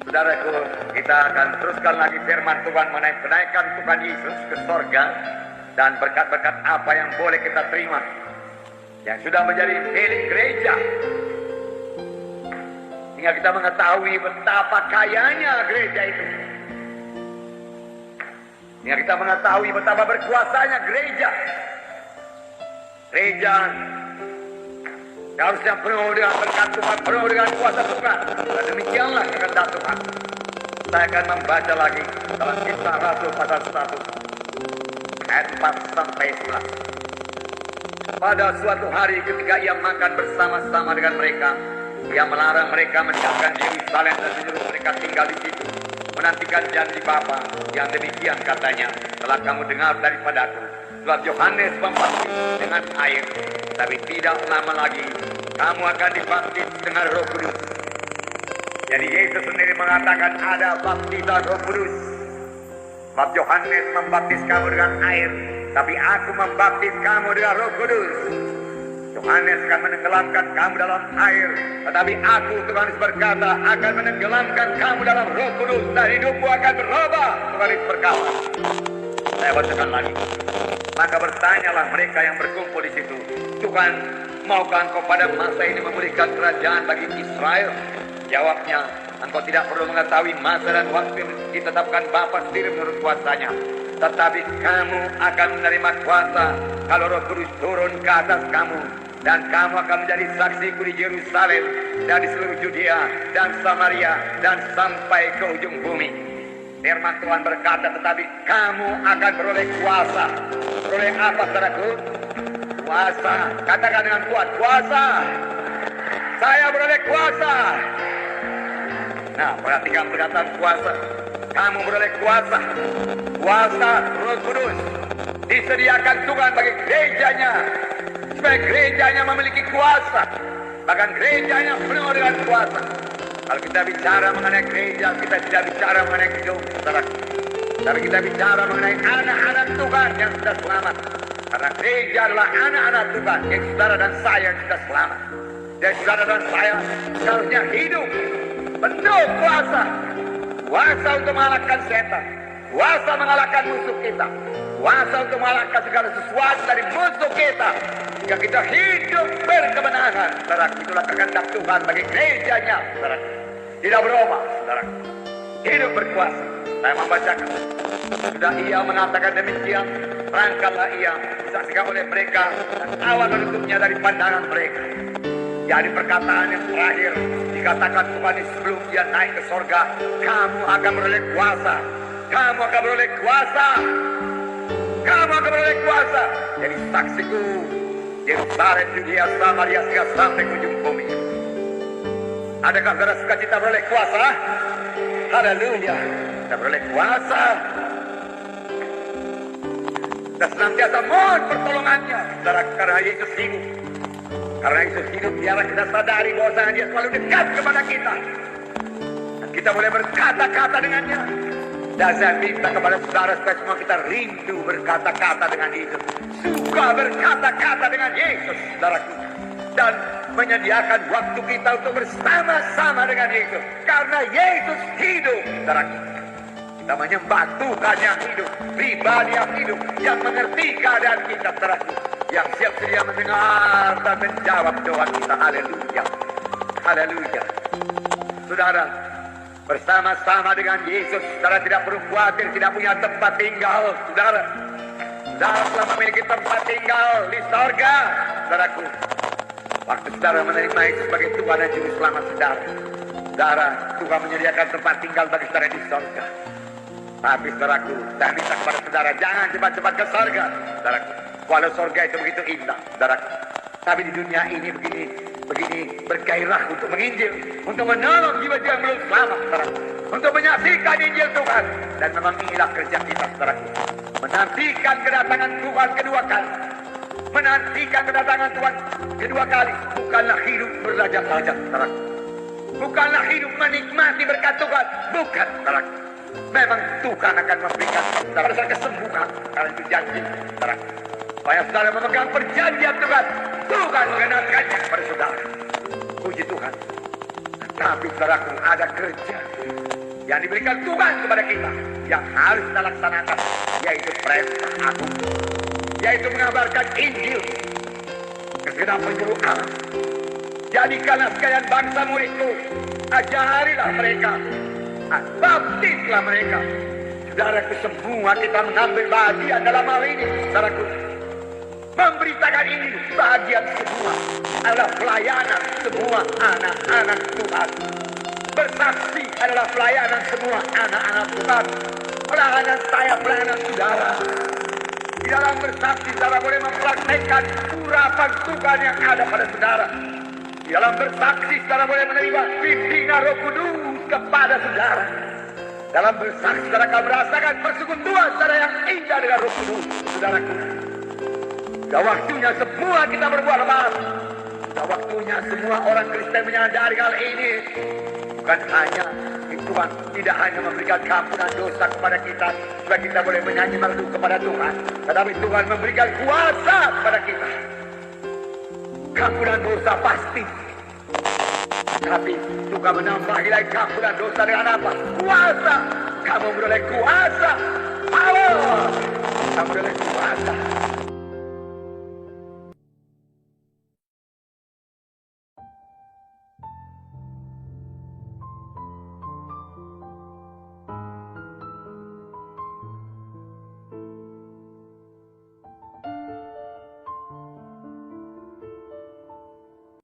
Saudaraku, kita akan teruskan lagi firman Tuhan mengenai kenaikan Tuhan Yesus ke sorga dan berkat-berkat apa yang boleh kita terima yang sudah menjadi milik gereja, hingga kita mengetahui betapa kayanya gereja itu, hingga kita mengetahui betapa berkuasanya gereja. Gereja harusnya penuh dengan berkat Tuhan, penuh dengan kuasa Tuhan. Dan demikianlah kehendak Tuhan. Saya akan membaca lagi dalam Kisah Rasul pasal 1 ayat 4 sampai 11. Pada suatu hari ketika ia makan bersama-sama dengan mereka, ia melarang mereka meninggalkan Yerusalem dan menyuruh mereka tinggal di situ, menantikan janji Bapa yang demikian katanya, telah kamu dengar daripadaku. Sebab Yohanes membaptis dengan air, tapi tidak lama lagi kamu akan dibaptis dengan Roh Kudus. Jadi Yesus sendiri mengatakan ada baptisan Roh Kudus. Sebab Yohanes membaptis kamu dengan air, tapi aku membaptis kamu dengan Roh Kudus. Yohanes akan menenggelamkan kamu dalam air, tetapi aku, Yohanes berkata, akan menenggelamkan kamu dalam Roh Kudus, dan hidupmu akan berubah. Yohanes berkata. Saya bacakan lagi. Maka bertanyalah mereka yang berkumpul di situ, Tuhan, maukah engkau pada masa ini memulihkan kerajaan bagi Israel? Jawabnya, engkau tidak perlu mengetahui masa dan waktu yang ditetapkan Bapa sendiri menurut kuasanya. Tetapi kamu akan menerima kuasa kalau Roh Kudus turun ke atas kamu, dan kamu akan menjadi saksiku di Yerusalem dan di seluruh Judea dan Samaria dan sampai ke ujung bumi. Firman Tuhan berkata, tetapi kamu akan beroleh kuasa. Beroleh apa, saudaraku? Kuasa. Katakan dengan kuat, kuasa. Saya beroleh kuasa. Nah, perhatikan perkataan kuasa. Kamu beroleh kuasa. Kuasa Roh Kudus disediakan Tuhan bagi gerejanya, supaya gerejanya memiliki kuasa. Bahkan gerejanya penuh dengan kuasa. Kalau kita bicara mengenai gereja, kita tidak bicara mengenai gedung, saudara. Tapi kita bicara mengenai anak-anak Tuhan yang sudah selamat. Karena gereja adalah anak-anak Tuhan yang saudara dan saya yang sudah selamat. Dan saudara dan saya seharusnya hidup penuh kuasa. Kuasa untuk mengalahkan setan. Kuasa mengalahkan musuh kita. Kuasa untuk mengalahkan segala sesuatu dari musuh kita. Jika kita hidup berkemenangan, saudara, itulah kehendak Tuhan bagi gerejanya, saudara. Tidak berubah, saudara. Hidup berkuasa. Saya membacakan. Sudah ia mengatakan demikian, berangkatlah ia, disaksikan oleh mereka, dan awan menutupnya dari pandangan mereka. Jadi perkataan yang terakhir dikatakan Tuhan sebelum dia naik ke sorga, kamu akan beroleh kuasa. Kamu akan beroleh kuasa. Kamu akan beroleh kuasa. Jadi saksiku Yerusalem, Judea, Samaria, hingga sampai ke ujung bumi. Adakah saudara sukacita beroleh kuasa? Haleluya. Kita beroleh kuasa. Kita senantiasa mohon pertolongannya, saudara, karena Yesus hidup. Karena Yesus hidup, biarlah kita sadari bahwa dia selalu dekat kepada kita. Dan kita boleh berkata-kata dengannya. Dan saya minta kepada saudara supaya semua kita rindu berkata-kata dengan Yesus. Suka berkata-kata dengan Yesus, saudaraku. Dan menyediakan waktu kita untuk bersama-sama dengan Yesus. Karena Yesus hidup, saudaraku. Kita menyembah Tuhan yang hidup, pribadi yang hidup, yang mengerti keadaan kita, saudaraku. Yang siap sedia mendengar dan menjawab doa kita. Haleluya. Haleluya. Saudara, bersama-sama dengan Yesus, saudara tidak perlu khawatir tidak punya tempat tinggal, saudara. Saudara telah memiliki tempat tinggal di sorga, saudaraku. Waktu saudara menerima Yesus sebagai Tuhan dan Juru Selamat saudara, saudara, Tuhan menyediakan tempat tinggal bagi saudara di sorga. Tapi saudaraku, saya minta kepada saudara, jangan cepat-cepat ke sorga, saudaraku. Walau sorga itu begitu indah, saudaraku. Tapi di dunia ini begini bergairah untuk menginjil, untuk menolong jiwa-jiwa yang belum selamat, saudaraku. Untuk menyaksikan Injil Tuhan. Dan memang inilah kerja kita, saudaraku. Menantikan kedatangan Tuhan kedua kali. Menantikan kedatangan Tuhan kedua kali. Bukanlah hidup berlajak-lajak, saudaraku. Bukanlah hidup menikmati berkat Tuhan. Bukan, saudaraku. Memang Tuhan akan memberikan saudara kesembuhan. Karena itu janji, saudaraku. Supaya saudara memegang perjanjian Tuhan. Tuhan mengenalkannya kepada saudara. Puji Tuhan. Tapi saudaraku, ada kerja. yang diberikan Tuhan kepada kita yang harus kita laksanakan, yaitu perintah agung, yaitu mengabarkan Injil ke segenap penjuru alam. Jadikanlah sekalian bangsa muridku, ajarilah mereka, baptislah mereka. Saudaraku, semua kita mengambil bagian dalam hal ini. Saudaraku, memberitakan ini bagian semua adalah pelayanan semua anak-anak Tuhan. Bersaksi adalah pelayanan semua anak-anak Tuhan. Pelayanan saya, pelayanan saudara. Di dalam bersaksi, saudara boleh mempraktekkan urapan Tuhan yang ada pada saudara. Di dalam bersaksi, saudara boleh menerima bimbingan Roh Kudus kepada saudara. Dalam bersaksi, saudara akan merasakan persekutuan saudara yang indah dengan Roh Kudus, saudaraku. Sudah waktunya semua kita berbuat lepas. Sudah waktunya semua orang Kristen menyadari hal ini. Bukan hanya Tuhan tidak hanya memberikan keampunan dosa kepada kita supaya kita boleh menyanyi merdu kepada Tuhan, tetapi Tuhan memberikan kuasa kepada kita. Keampunan dosa pasti, tapi Tuhan menambahi lagi keampunan dosa dengan apa? Kuasa. Kamu beroleh kuasa, power. Kamu beroleh kuasa.